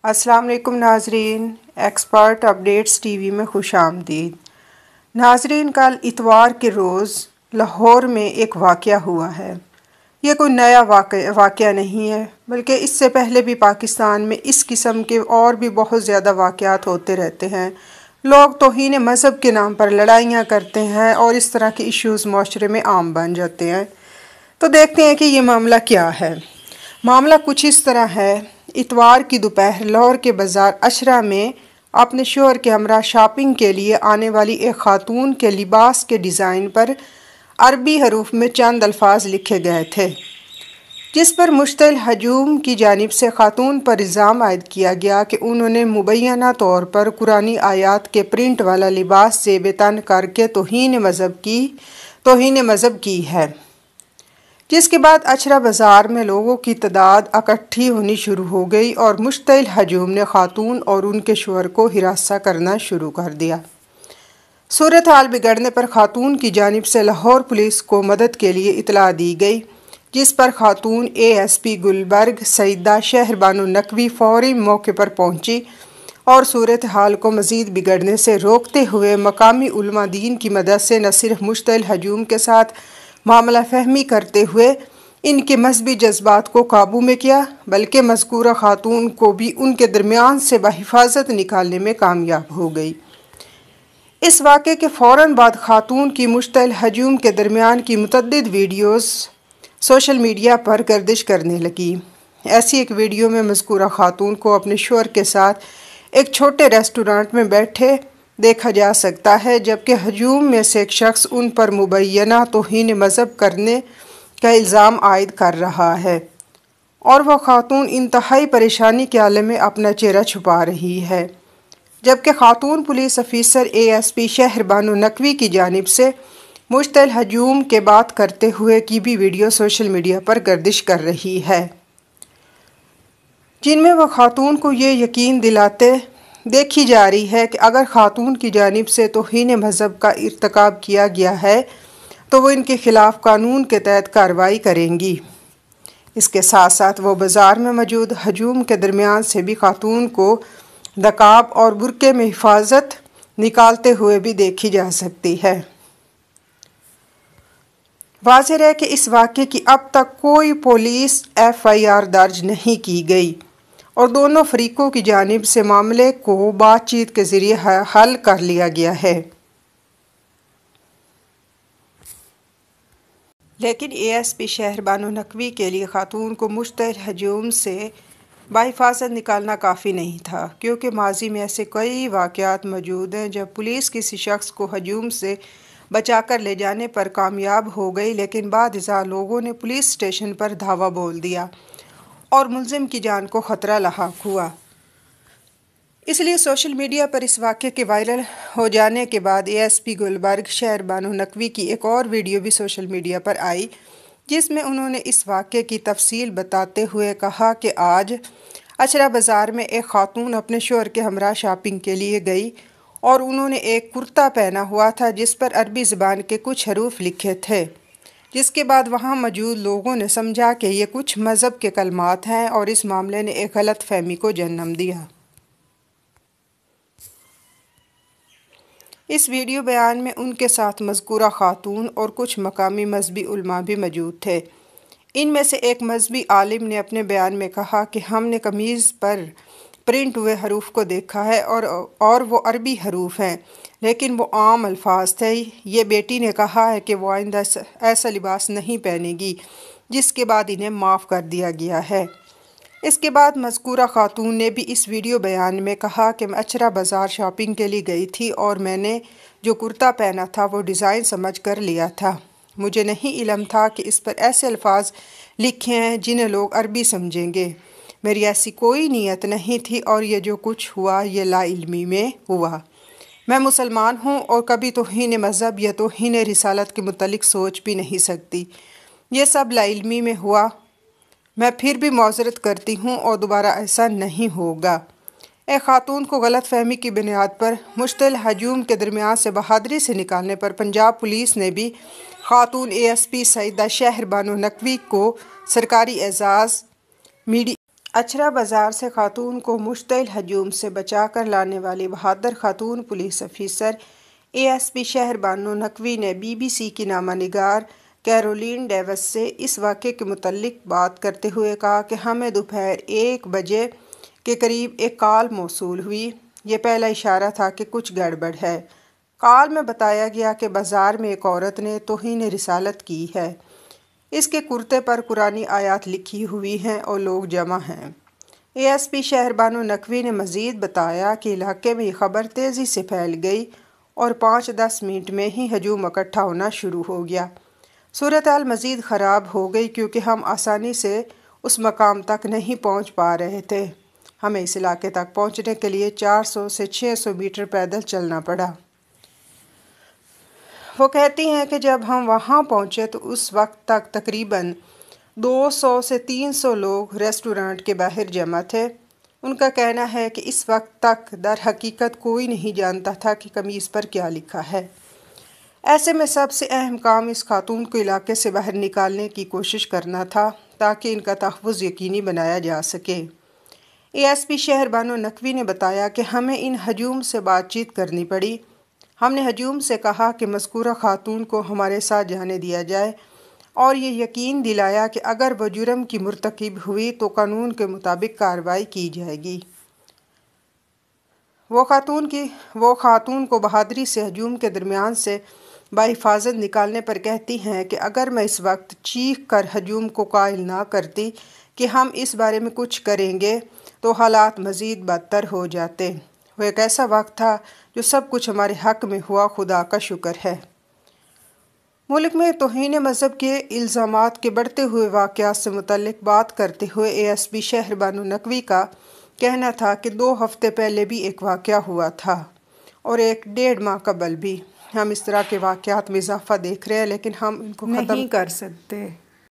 अस्सलाम वालेकुम नाजरीन, एक्सपर्ट अपडेट्स टीवी में खुश आमदीद। नाजरीन, कल इतवार के रोज़ लाहौर में एक वाक़या हुआ है। ये कोई नया वाक़या नहीं है, बल्कि इससे पहले भी पाकिस्तान में इस किस्म के और भी बहुत ज़्यादा वाक़यात होते रहते हैं। लोग तौहीन मज़हब के नाम पर लड़ाइयाँ करते हैं और इस तरह के इश्यूज़ माशरे में आम बन जाते हैं। तो देखते हैं कि ये मामला क्या है। मामला कुछ इस तरह है। इतवार की दोपहर लाहौर के बाज़ार अशरा में अपने शोहर के हमरा शॉपिंग के लिए आने वाली एक खातून के लिबास के डिज़ाइन पर अरबी हरूफ में चंद अल्फाज लिखे गए थे, जिस पर मुश्तइल हजूम की जानिब से खातून पर इल्ज़ाम आयद किया गया कि उन्होंने मुबैना तौर पर कुरानी आयात के प्रिंट वाला लिबास से बेतन करके तौहीन मज़हब की है। जिसके बाद अशरा बाज़ार में लोगों की तादाद इकट्ठी होनी शुरू हो गई और मुश्तइल हजूम ने खातून और उनके शोहर को हिरासा करना शुरू कर दिया। सूरत हाल बिगड़ने पर खातून की जानिब से लाहौर पुलिस को मदद के लिए इतला दी गई, जिस पर खातून ASP गुलबर्ग सईदा शहरबानो नकवी फौरी मौके पर पहुंची और सूरत हाल को मज़ीद बिगड़ने से रोकते हुए मकामी उलमा दीन की मदद से न सिर्फ मुश्तइल हजूम के साथ मामला फहमी करते हुए इनके मजहबी जज्बात को काबू में किया, बल्कि मज़कूरा खातून को भी उनके दरमियान से बहिफाजत निकालने में कामयाब हो गई। इस वाक़े के फ़ौरन बाद खातून की मुश्तइल हजूम के दरमियान की मुतअद्दिद वीडियोज़ सोशल मीडिया पर गर्दिश करने लगी। ऐसी एक वीडियो में मज़कूरा खातून को अपने शोहर के साथ एक छोटे रेस्टोरेंट में बैठे देखा जा सकता है, जबकि हजूम में से एक शख्स उन पर मुबैना तौहीन मज़हब करने का इल्ज़ाम आयद कर रहा है और वह खातून इंतहाई परेशानी के आलम में अपना चेहरा छुपा रही है। जबकि खातून police officer ASP Shehrbano Naqvi की जानिब से मुश्तइल हजूम के बात करते हुए की भी वीडियो सोशल मीडिया पर गर्दिश कर रही है, जिनमें वह खातून को ये यकीन दिलाते देखी जा रही है कि अगर खातून की जानिब से तौहीन मज़हब का इर्तिकाब किया गया है तो वो इनके ख़िलाफ़ कानून के तहत कार्रवाई करेंगी। इसके साथ साथ वो बाज़ार में मौजूद हजूम के दरमियान से भी खातून को नकाब और बुरके में हिफाजत निकालते हुए भी देखी जा सकती है। वाज़ेह है कि इस वाक़े की अब तक कोई पुलिस FIR दर्ज नहीं की गई और दोनों फरीकों की जानिब से मामले को बातचीत के ज़रिए हल कर लिया गया है। लेकिन ASP शहरबानो नकवी के लिए खातून को मुश्तइल हजूम से बाहिफाजत निकालना काफ़ी नहीं था, क्योंकि माजी में ऐसे कई वाक़यात मौजूद हैं जब पुलिस किसी शख्स को हजूम से बचा कर ले जाने पर कामयाब हो गई, लेकिन बादशाह लोगों ने पुलिस स्टेशन पर धावा बोल दिया और मुलजिम की जान को ख़तरा लाहक हुआ। इसलिए सोशल मीडिया पर इस वाक़े के वायरल हो जाने के बाद ASP गुलबर्ग शहरबानो नकवी की एक और वीडियो भी सोशल मीडिया पर आई, जिसमें उन्होंने इस वाक़े की तफसील बताते हुए कहा कि आज अशरा बाज़ार में एक खातून अपने शोहर के हमरा शॉपिंग के लिए गई और उन्होंने एक कुर्ता पहना हुआ था जिस पर अरबी ज़बान के कुछ हरूफ लिखे थे, जिसके बाद वहाँ मौजूद लोगों ने समझा कि ये कुछ मज़हब के कलमात हैं और इस मामले ने एक गलत फहमी को जन्म दिया। इस वीडियो बयान में उनके साथ मज़कूरा खातून और कुछ मकामी मजहबी उलमा भी मौजूद थे। इनमें से एक मजहबी आलिम ने अपने बयान में कहा कि हमने कमीज़ पर प्रिंट हुए हरूफ को देखा है और वो अरबी हरूफ हैं, लेकिन वो आम अल्फाज थे। ये बेटी ने कहा है कि वो आइंदा ऐसा लिबास नहीं पहनेगी, जिसके बाद इन्हें माफ़ कर दिया गया है। इसके बाद मज़कूरा खातून ने भी इस वीडियो बयान में कहा कि मैं अशरा बाज़ार शॉपिंग के लिए गई थी और मैंने जो कुर्ता पहना था वो डिज़ाइन समझ कर लिया था। मुझे नहीं इल्म था कि इस पर ऐसे अल्फाज लिखे हैं जिन्हें लोग अरबी समझेंगे। मेरी ऐसी कोई नीयत नहीं थी और ये जो कुछ हुआ ये लाइल्मी में हुआ। मैं मुसलमान हूँ और कभी तौहीन मज़हब या तौहीन रिसालत के मुतल्लिक़ सोच भी नहीं सकती। ये सब लाइल्मी में हुआ। मैं फिर भी मौज़रत करती हूँ और दोबारा ऐसा नहीं होगा। एक खातून को गलत फहमी की बुनियाद पर मुश्तइल हजूम के दरमियान से बहादुरी से निकालने पर पंजाब पुलिस ने भी खातून ASP सईदा शहरबानो नकवी को सरकारी एजाज़ اچھرا بازار سے خاتون کو مشتعل ہجوم سے بچا کر لانے والی بہادر خاتون police officer A S P شہر بانو نقوی نے بی بی سی کی نامہ نگار کیرولین ڈیوس سے اس واقعے کے متعلق بات کرتے ہوئے کہا کہ ہمیں دوپہر 1 بجے کے قریب ایک کال موصول ہوئی۔ یہ پہلا اشارہ تھا کہ کچھ گڑبڑ ہے۔ کال میں بتایا گیا کہ بازار میں ایک عورت نے توہین رسالت کی ہے۔ اس کے کرتے پر قرآنی آیات لکھی ہوئی ہیں اور لوگ جمع ہیں۔ اے ایس پی شہر بانو نقوی نے مزید بتایا کہ علاقے میں یہ خبر تیزی سے پھیل گئی اور 5-10 منٹ میں ہی ہجوم اکٹھا ہونا شروع ہو گیا۔ صورتحال مزید خراب ہو گئی کیونکہ ہم آسانی سے اس مقام تک نہیں پہنچ پا رہے تھے۔ ہمیں اس علاقے تک پہنچنے کے لیے 400 سے 600 میٹر پیدل چلنا پڑا۔ وہ کہتی ہیں کہ جب ہم وہاں پہنچے تو اس وقت تک تقریباً 200 سے 300 لوگ ریسٹورانٹ کے باہر جمع تھے۔ ان کا کہنا ہے کہ اس وقت تک در حقیقت کوئی نہیں جانتا تھا کہ قمیص پر کیا لکھا ہے۔ ایسے میں سب سے اہم کام اس خاتون کو علاقے سے باہر نکالنے کی کوشش کرنا تھا تاکہ ان کا تحفظ یقینی بنایا جا سکے۔ اے ایس پی شہر بانو نقوی نے بتایا کہ ہمیں ان ہجوم سے بات چیت کرنی پڑی۔ ہم نے ہجوم سے کہا کہ مذکورہ خاتون کو ہمارے ساتھ جانے دیا جائے اور یہ یقین دلایا کہ اگر وہ جرم کی مرتکب ہوئی تو قانون کے مطابق کارروائی کی جائے گی۔ وہ خاتون کو بہادری سے ہجوم کے درمیان سے بحفاظت نکالنے پر کہتی ہیں کہ اگر میں اس وقت چیخ کر ہجوم کو قائل نہ کرتی کہ ہم اس بارے میں کچھ کریں گے تو حالات مزید بدتر ہو جاتے۔ وہ ایک ایسا وقت تھا جو سب کچھ ہمارے حق میں ہوا، خدا کا شکر ہے۔ ملک میں توہین مذہب کے الزامات کے بڑھتے ہوئے واقعات سے متعلق بات کرتے ہوئے اے ایس پی شہر بانو نقوی کا کہنا تھا کہ 2 ہفتے پہلے بھی ایک واقعہ ہوا تھا اور 1-1.5 ماہ قبل بھی۔ ہم اس طرح کے واقعات میں اضافہ دیکھ رہے ہیں لیکن ہم ان کو ختم نہیں کر سکتے۔